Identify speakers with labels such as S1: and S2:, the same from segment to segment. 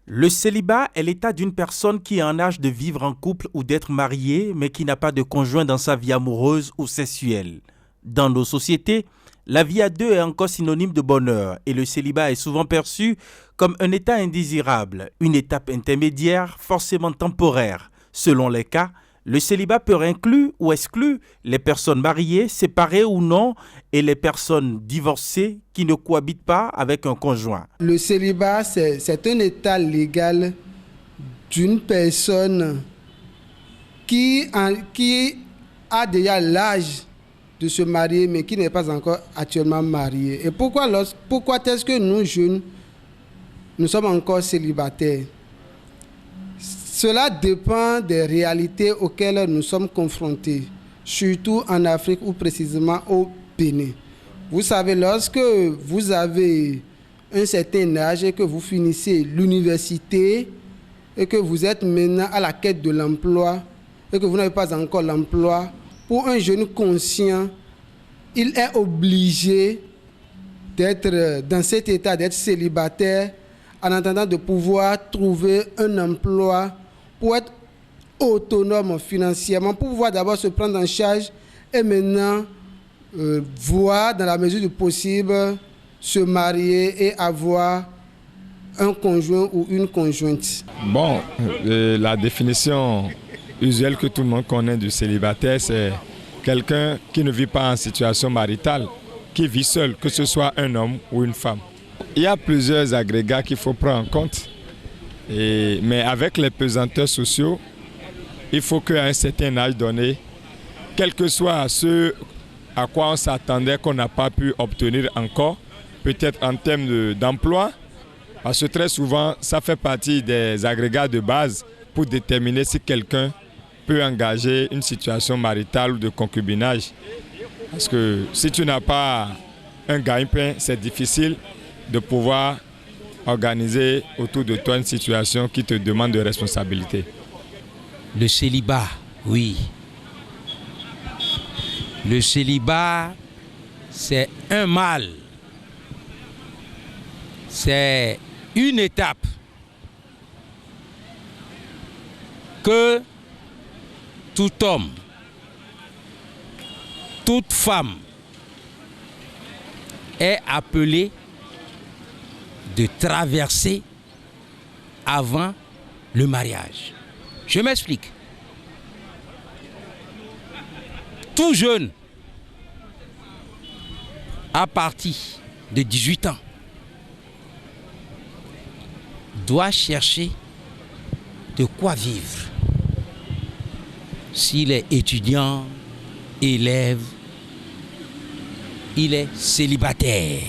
S1: Le célibat est l'état d'une personne qui est en âge de vivre en couple ou d'être mariée, mais qui n'a pas de conjoint dans sa vie amoureuse ou sexuelle. Dans nos sociétés, la vie à deux est encore synonyme de bonheur et le célibat est souvent perçu comme un état indésirable, une étape intermédiaire forcément temporaire. Selon les cas, le célibat peut inclure ou exclure les personnes mariées, séparées ou non, et les personnes divorcées qui ne cohabitent pas avec un conjoint.
S2: Le célibat, c'est un état légal d'une personne qui a déjà l'âge de se marier, mais qui n'est pas encore actuellement mariée. Et pourquoi est-ce que nous, jeunes, nous sommes encore célibataires? Cela dépend des réalités auxquelles nous sommes confrontés, surtout en Afrique ou précisément au Bénin. Vous savez, lorsque vous avez un certain âge et que vous finissez l'université et que vous êtes maintenant à la quête de l'emploi et que vous n'avez pas encore l'emploi, pour un jeune conscient, il est obligé d'être dans cet état, d'être célibataire, en attendant de pouvoir trouver un emploi pour être autonome financièrement, pour pouvoir d'abord se prendre en charge et maintenant voir dans la mesure du possible se marier et avoir un conjoint ou une conjointe.
S3: Bon, la définition usuelle que tout le monde connaît du célibataire, c'est quelqu'un qui ne vit pas en situation maritale, qui vit seul, que ce soit un homme ou une femme. Il y a plusieurs agrégats qu'il faut prendre en compte, mais avec les pesanteurs sociaux, il faut qu'à un certain âge donné, quel que soit ce à quoi on s'attendait qu'on n'a pas pu obtenir encore, peut-être en termes d'emploi, parce que très souvent, ça fait partie des agrégats de base pour déterminer si quelqu'un peut engager une situation maritale ou de concubinage. Parce que si tu n'as pas un gagne-pain, c'est difficile de pouvoir organiser autour de toi une situation qui te demande de responsabilité.
S4: Le célibat, oui. Le célibat, c'est un mal. C'est une étape que tout homme, toute femme est appelé de traverser avant le mariage. Je m'explique. Tout jeune, à partir de 18 ans, doit chercher de quoi vivre. S'il est étudiant, élève, il est célibataire.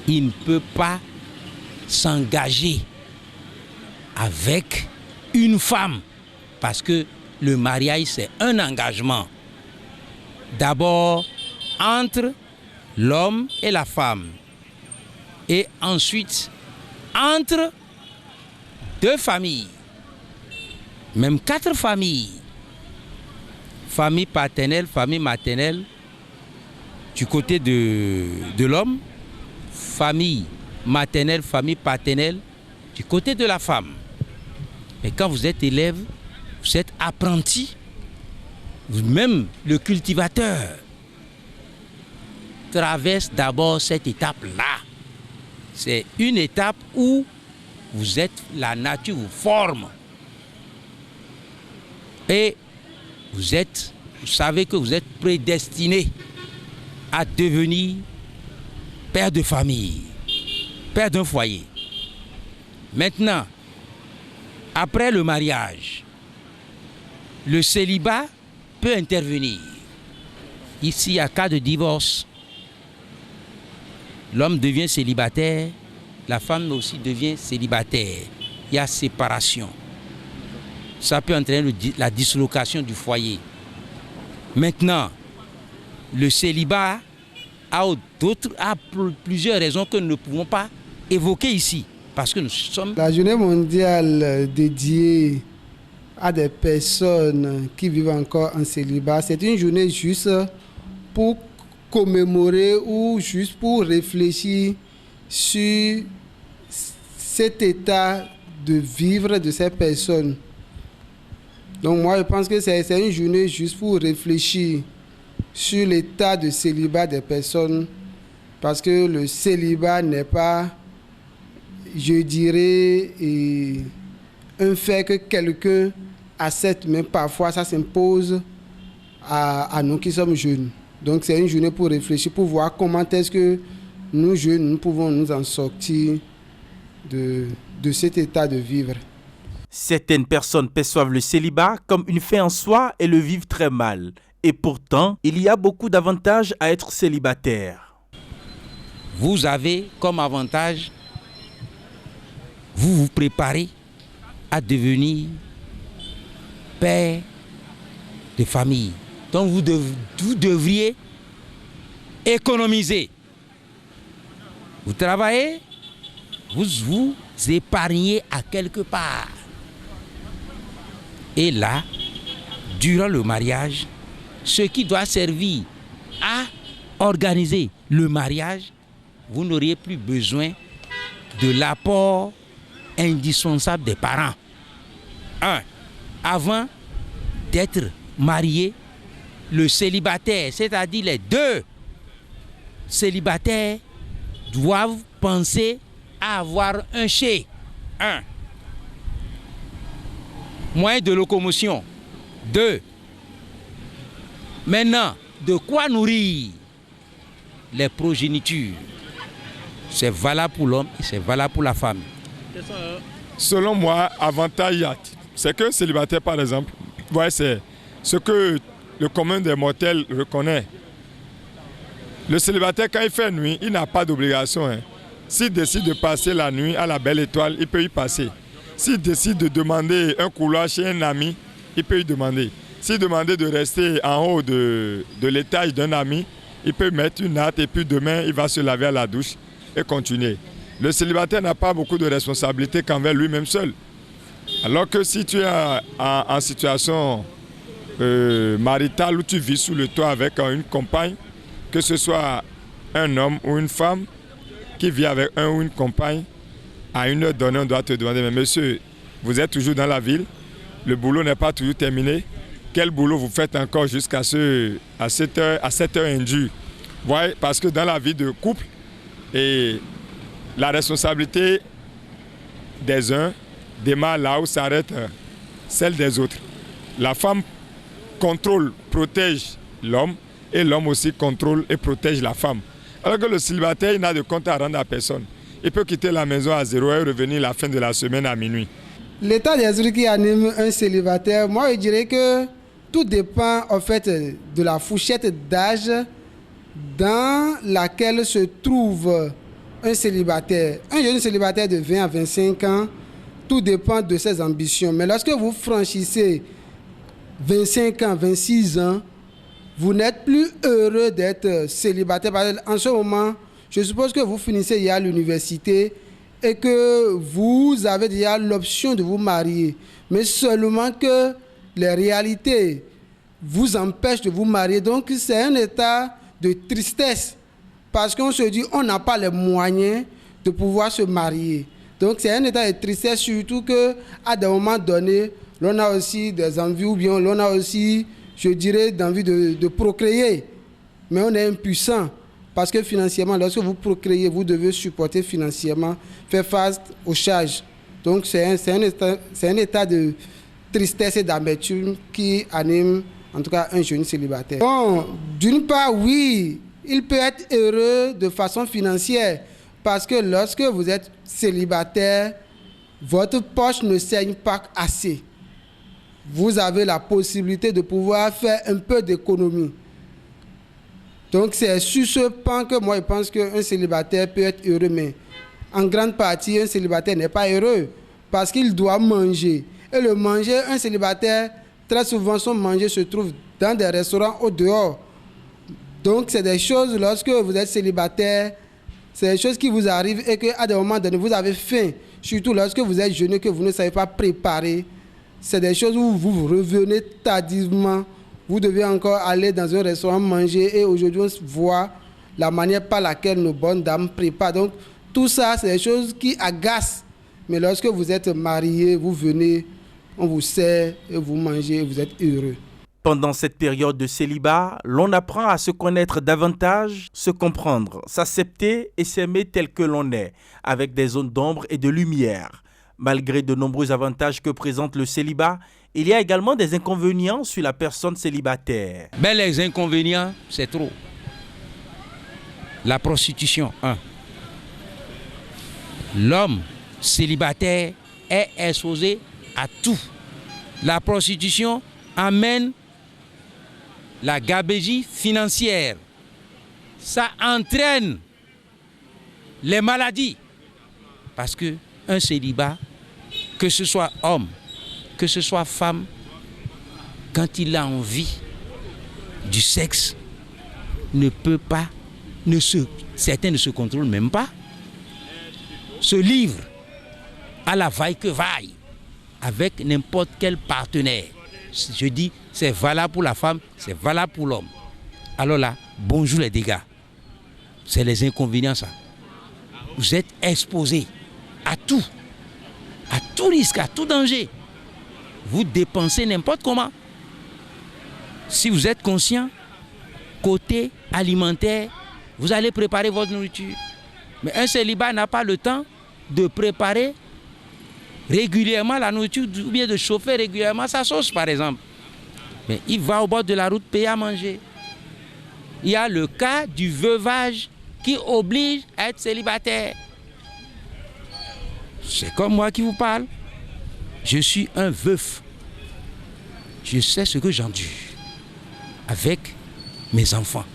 S4: Il ne peut pas s'engager avec une femme parce que le mariage, c'est un engagement. D'abord entre l'homme et la femme et ensuite entre deux familles, même 4 familles. Famille paternelle, famille maternelle du côté de l'homme, famille maternelle, famille paternelle du côté de la femme. Mais quand vous êtes élève, vous êtes apprenti, même le cultivateur traverse d'abord cette étape-là. C'est une étape où vous êtes, la nature vous forme. Et vous savez que vous êtes prédestiné à devenir père de famille, père d'un foyer. Maintenant, après le mariage, le célibat peut intervenir. Ici, à cas de divorce, l'homme devient célibataire, la femme aussi devient célibataire. Il y a séparation. Ça peut entraîner la dislocation du foyer. Maintenant, le célibat a plusieurs raisons que nous ne pouvons pas évoquer ici. Parce que nous sommes...
S2: La journée mondiale dédiée à des personnes qui vivent encore en célibat, c'est une journée juste pour commémorer ou juste pour réfléchir sur cet état de vivre de ces personnes. Donc moi, je pense que c'est une journée juste pour réfléchir sur l'état de célibat des personnes, parce que le célibat n'est pas, je dirais, un fait que quelqu'un accepte, mais parfois ça s'impose à nous qui sommes jeunes. Donc c'est une journée pour réfléchir, pour voir comment est-ce que nous jeunes, nous pouvons nous en sortir de cet état de vivre.
S1: Certaines personnes perçoivent le célibat comme une fin en soi et le vivent très mal. Et pourtant, il y a beaucoup d'avantages à être célibataire.
S4: Vous avez comme avantage, vous vous préparez à devenir père de famille. Donc vous devriez économiser. Vous travaillez, vous épargnez à quelque part. Et là, durant le mariage, ce qui doit servir à organiser le mariage, vous n'auriez plus besoin de l'apport indispensable des parents. Avant d'être marié, le célibataire, c'est-à-dire les deux célibataires, doivent penser à avoir un chez. Moyen de locomotion. 2. Maintenant, de quoi nourrir les progénitures. C'est valable pour l'homme et c'est valable pour la femme.
S3: Selon moi, avantage, c'est que célibataire, par exemple, ouais, c'est ce que le commun des mortels reconnaît. Le célibataire, quand il fait nuit, il n'a pas d'obligation. S'il décide de passer la nuit à la Belle Étoile, il peut y passer. S'il décide de demander un couloir chez un ami, il peut y demander. S'il demande de rester en haut de l'étage d'un ami, il peut mettre une hâte et puis demain, il va se laver à la douche et continuer. Le célibataire n'a pas beaucoup de responsabilités qu'envers lui-même seul. Alors que si tu es en situation maritale où tu vis sous le toit avec une compagne, que ce soit un homme ou une femme qui vit avec un ou une compagne, à une heure donnée, on doit te demander, mais monsieur, vous êtes toujours dans la ville, le boulot n'est pas toujours terminé, quel boulot vous faites encore jusqu'à cette heure indue? Ouais, parce que dans la vie de couple, et la responsabilité des uns démarre là où s'arrête celle des autres. La femme contrôle, protège l'homme et l'homme aussi contrôle et protège la femme. Alors que le célibataire, il n'a de compte à rendre à personne. Il peut quitter la maison à 0 heure et revenir la fin de la semaine à minuit.
S2: L'état d'esprit qui anime un célibataire, moi je dirais que tout dépend en fait de la fourchette d'âge dans laquelle se trouve un célibataire. Un jeune célibataire de 20 à 25 ans, tout dépend de ses ambitions. Mais lorsque vous franchissez 25 ans, 26 ans, vous n'êtes plus heureux d'être célibataire. En ce moment, je suppose que vous finissez à l'université et que vous avez déjà l'option de vous marier. Mais seulement que les réalités vous empêchent de vous marier. Donc c'est un état de tristesse parce qu'on se dit on n'a pas les moyens de pouvoir se marier. Donc c'est un état de tristesse, surtout qu'à des moments donnés, l'on a aussi des envies ou bien l'on a aussi, je dirais, d'envie de procréer. Mais on est impuissant parce que financièrement, lorsque vous procréez, vous devez supporter financièrement, faire face aux charges. Donc c'est un état de tristesse et d'amertume qui anime en tout cas un jeune célibataire. Bon, d'une part, oui, il peut être heureux de façon financière parce que lorsque vous êtes célibataire, votre poche ne saigne pas assez. Vous avez la possibilité de pouvoir faire un peu d'économie. Donc c'est sur ce pan que moi je pense qu'un célibataire peut être heureux, mais en grande partie, un célibataire n'est pas heureux parce qu'il doit manger. Et le manger, un célibataire, très souvent son manger se trouve dans des restaurants au dehors. Donc c'est des choses, lorsque vous êtes célibataire, c'est des choses qui vous arrivent et qu'à des moments donnés, vous avez faim. Surtout lorsque vous êtes jeune et que vous ne savez pas préparer. C'est des choses où vous revenez tardivement. Vous devez encore aller dans un restaurant manger et aujourd'hui on voit la manière par laquelle nos bonnes dames préparent. Donc tout ça, c'est des choses qui agacent Mais lorsque vous êtes marié, vous venez, on vous sert, et vous mangez, et vous êtes heureux.
S1: Pendant cette période de célibat, l'on apprend à se connaître davantage, se comprendre, s'accepter et s'aimer tel que l'on est, avec des zones d'ombre et de lumière. Malgré de nombreux avantages que présente le célibat, il y a également des inconvénients sur la personne célibataire.
S4: Ben, les inconvénients, c'est trop. La prostitution, 1. L'homme célibataire est exposé à tout. La prostitution amène la gabegie financière. Ça entraîne les maladies. Parce qu'un célibat, que ce soit homme, que ce soit femme, quand il a envie du sexe, certains ne se contrôlent même pas, se livrent à la vaille-que-vaille avec n'importe quel partenaire. Je dis, c'est valable pour la femme, c'est valable pour l'homme. Alors là, bonjour les dégâts. C'est les inconvénients, ça. Vous êtes exposé à tout risque, à tout danger. Vous dépensez n'importe comment. Si vous êtes conscient, côté alimentaire, vous allez préparer votre nourriture. Mais un célibat n'a pas le temps de préparer régulièrement la nourriture ou bien de chauffer régulièrement sa sauce, par exemple. Mais il va au bord de la route payer à manger. Il y a le cas du veuvage qui oblige à être célibataire. C'est comme moi qui vous parle. Je suis un veuf. Je sais ce que j'endure avec mes enfants.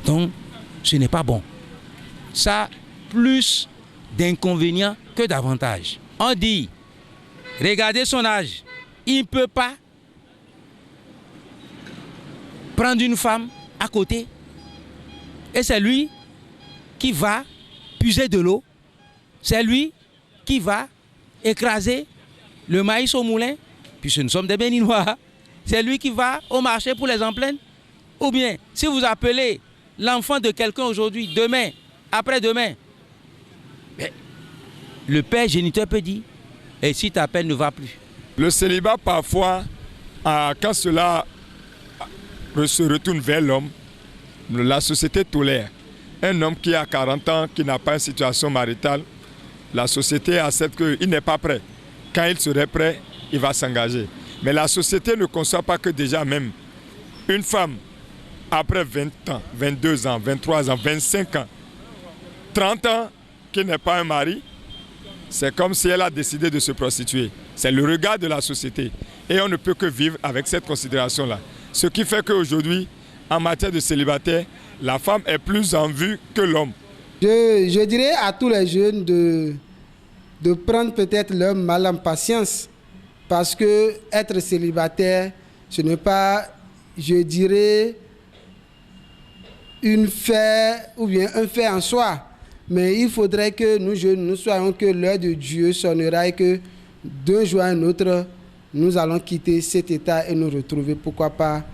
S4: Donc, ce n'est pas bon. Ça a plus d'inconvénients que d'avantages. On dit, regardez son âge, il ne peut pas prendre une femme à côté. Et c'est lui qui va puiser de l'eau. C'est lui qui va écraser le maïs au moulin, puisque nous sommes des Béninois. C'est lui qui va au marché pour les en plaindre. Ou bien, si vous appelez l'enfant de quelqu'un aujourd'hui, demain, après-demain, le père géniteur peut dire, et si ta peine ne va plus.
S3: Le célibat, parfois, quand cela se retourne vers l'homme, la société tolère. Un homme qui a 40 ans, qui n'a pas une situation maritale, la société accepte qu'il n'est pas prêt. Quand il serait prêt, il va s'engager. Mais la société ne conçoit pas que déjà même une femme, après 20 ans, 22 ans, 23 ans, 25 ans, 30 ans, qui n'est pas un mari, c'est comme si elle a décidé de se prostituer. C'est le regard de la société. Et on ne peut que vivre avec cette considération-là. Ce qui fait qu'aujourd'hui, en matière de célibataire, la femme est plus en vue que l'homme.
S2: Je dirais à tous les jeunes de prendre peut-être leur mal en patience. Parce que être célibataire, ce n'est pas, je dirais, un fait en soi. Mais il faudrait que nous jeunes, nous soyons que l'heure de Dieu sonnera et que d'un jour à un autre, nous allons quitter cet état et nous retrouver, pourquoi pas,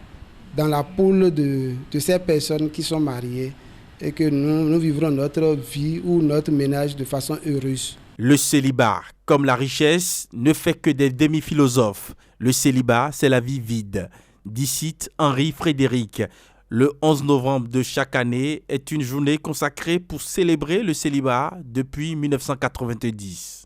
S2: dans la poule de ces personnes qui sont mariées et que nous vivrons notre vie ou notre ménage de façon heureuse.
S1: Le célibat, comme la richesse, ne fait que des demi-philosophes. Le célibat, c'est la vie vide. Dicite Henri Frédéric. Le 11 novembre de chaque année est une journée consacrée pour célébrer le célibat depuis 1990.